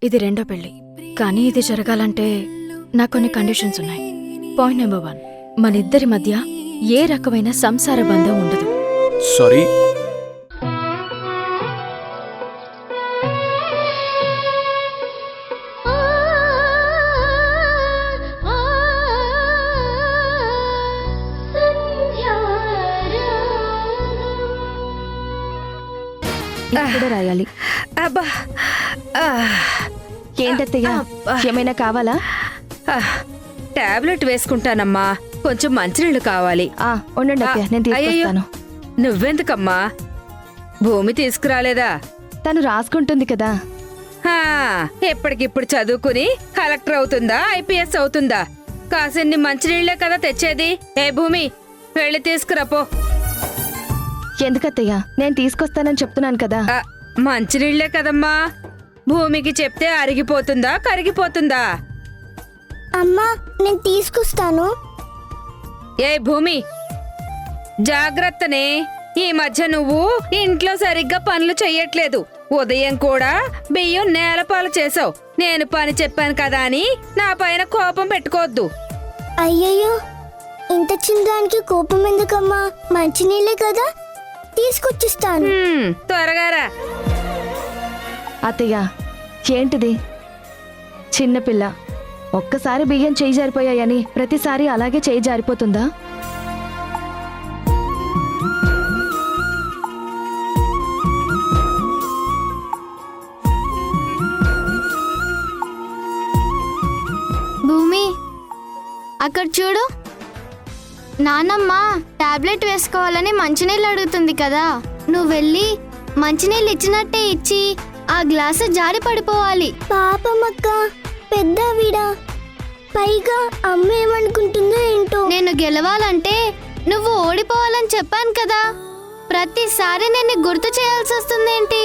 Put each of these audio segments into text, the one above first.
ఇది రెండో పెళ్లి. కానీ ఇది జరగాలంటే నాకు కొన్ని కండిషన్స్ ఉన్నాయి. పాయింట్ నెంబర్ 1, మనిద్దరి మధ్య ఏ రకమైన సంసార బంధం ఉండదు. సారీ, కూడా రాయాలి. అబ్బా ఏంటత్తయ్య, ఏమైనా కావాలా? టాబ్లెట్ వేసుకుంటానమ్మా, కొంచెం మంచినీళ్ళు కావాలి. ఉండండి అత్తయ్య, నేను తీసుకొస్తాను. నువ్వెందుకమ్మా? భూమి తీసుకురాలేదా? తను రాసుకుంటుంది కదా. ఎప్పటికిప్పుడు చదువుకుని కలెక్టర్ అవుతుందా, ఐపీఎస్ అవుతుందా? కాసిన్ని మంచినీళ్లే కదా తెచ్చేది. ఏ భూమి, వెళ్ళి తీసుకురాపో. ఎందుకత్తయ్య, నేను తీసుకొస్తానని చెప్తున్నాను కదా. మంచినీళ్లే కదమ్మా. భూమికి చెప్తే అరిగిపోతుందా, కరిగిపోతుందా? అమ్మా, నేను తీసుకొస్తాను. ఏ భూమి, జాగ్రత్తనే. ఈ మధ్య నువ్వు ఇంట్లో సరిగ్గా పనులు చెయ్యట్లేదు. ఉదయం కూడా బియ్యం నేలపాలు చేసావు. నేను పని చెప్పాను కదా అని నా పైన కోపం పెట్టుకోవద్దు. అయ్యయ్యో, ఇంత చిన్నదానికి కోపం ఎందుకమ్మా? మంచినీళ్ళే కదా, తీసుకొచ్చిస్తాను. త్వరగా రా. అత్తయ్య, ఏంటిది? చిన్నపిల్ల, ఒక్కసారి బియ్యం చేయి జారిపోయాయని ప్రతిసారి అలాగే చేయి జారిపోతుందా? భూమి, అక్కడ చూడు. నానమ్మ టాబ్లెట్ వేసుకోవాలని మంచినీళ్ళు అడుగుతుంది కదా. నువ్వు వెళ్ళి మంచినీళ్ళు ఇచ్చినట్టే ఇచ్చి ఆ గ్లాసు జారి పడిపోవాలి. పాపమక్క, పెద్దవిడా. పైగా అమ్మ ఏమనుకుంటుందో ఏంటో. నేను గెలవాలంటే నువ్వు ఓడిపోవాలని చెప్పాను కదా. ప్రతిసారి నేను గుర్తు చేయాల్సి వస్తుందేంటి?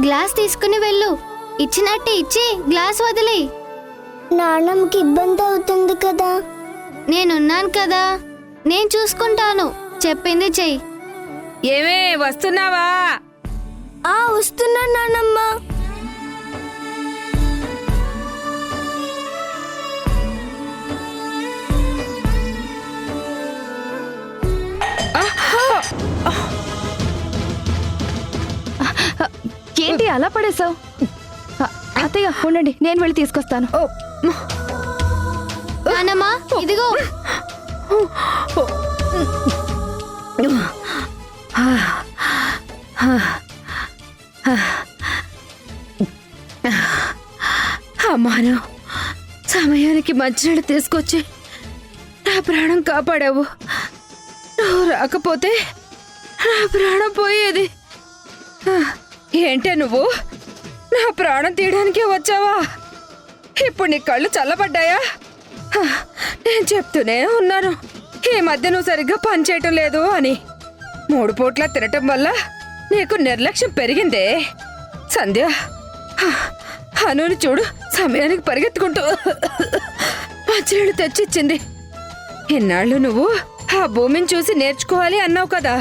గ్లాస్ తీసుకుని వెళ్ళు. ఇచ్చినట్టే ఇచ్చి గ్లాస్ వదిలి. నాన్నమ్మకి ఇబ్బంది అవుతుంది కదా. నేనున్నాను కదా, నేను చూసుకుంటాను. చెప్పింది చెయ్యి. ఏమే, వస్తున్నావా? వస్తున్నాను నాన్నమ్మ. ఏంటి అలా పడేశావు? అత్తయ్య, ఉండండి, నేను వెళ్ళి తీసుకొస్తాను. నానమ్మా, ఇదిగో. అమ్మాను, సమయానికి మంచినీళ్ళు తీసుకొచ్చి నా ప్రాణం కాపాడావు. నువ్వు రాకపోతే నా ప్రాణం పోయేది. ఏంటే నువ్వు నా ప్రాణం తీయడానికే వచ్చావా? ఇప్పుడు నీ కళ్ళు చల్లబడ్డాయా? నేను చెప్తూనే ఉన్నాను, ఈ మధ్య నువ్వు సరిగ్గా పనిచేయటం లేదు అని. 3 పూట్ల తినటం వల్ల నీకు నిర్లక్ష్యం పెరిగిందే. సంధ్య, అనుని చూడు, సమయానికి పరిగెత్తుకుంటూ మంచినీళ్ళు తెచ్చిచ్చింది. ఇన్నాళ్ళు నువ్వు ఆ భూమిని చూసి నేర్చుకోవాలి అన్నావు కదా.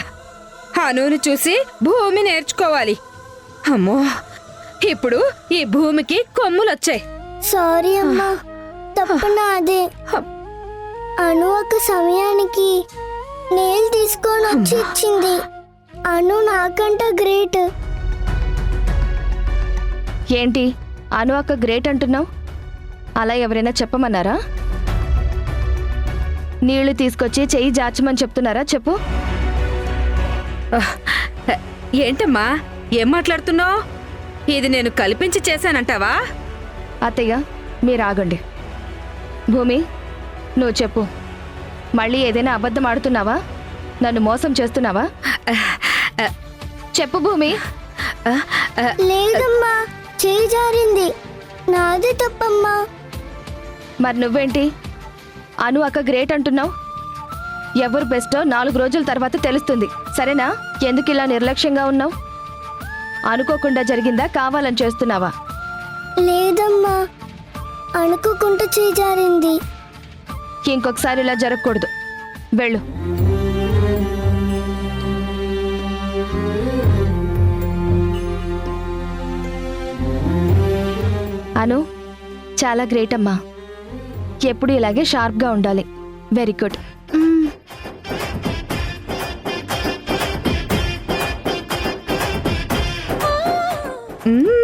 అనుని చూసి భూమి నేర్చుకోవాలి. అమ్మో, ఇప్పుడు ఈ భూమికి కొమ్ములొచ్చాయి. సారీ అమ్మా, తప్పు నాదే. అను ఒక సమయానికి నీళ్ళు తీసుకొని వచ్చి ఇచ్చింది. అను నాకంట గ్రేట్. ఏంటి అను అక్క గ్రేట్ అంటున్నావు? అలా ఎవరైనా చెప్పమన్నారా? నీళ్లు తీసుకొచ్చి చెయ్యి జార్చమని చెప్తున్నారా? చెప్పు. ఏంటమ్మా, ఏం మాట్లాడుతున్నావు? ఇది నేను కల్పించి చేశానంటావా? అత్తయ్య, మీరు ఆగండి. భూమి, నువ్వు చెప్పు. మళ్ళీ ఏదైనా అబద్ధం ఆడుతున్నావా? నన్ను మోసం చేస్తున్నావా? చెప్పు భూమి. లేదమ్మా, చేయి జారింది, నాదే తప్పమ్మా. మరి నువ్వేంటి అను అక్క గ్రేట్ అంటున్నావు? ఎవరు బెస్టో 4 రోజుల తర్వాత తెలుస్తుంది, సరేనా? ఎందుకు ఇలా నిర్లక్ష్యంగా ఉన్నావు? అనుకోకుండా జరిగిందా, కావాలని చేస్తున్నావా? లేదమ్మా, అనుకోకుండా చేయి జారింది. ఇంకొకసారి ఇలా జరగకూడదు. వెళ్ళు. అను చాలా గ్రేట్ అమ్మా. ఎప్పుడు ఇలాగే షార్ప్గా ఉండాలి. Very good. మ్మ్. మ్మ్.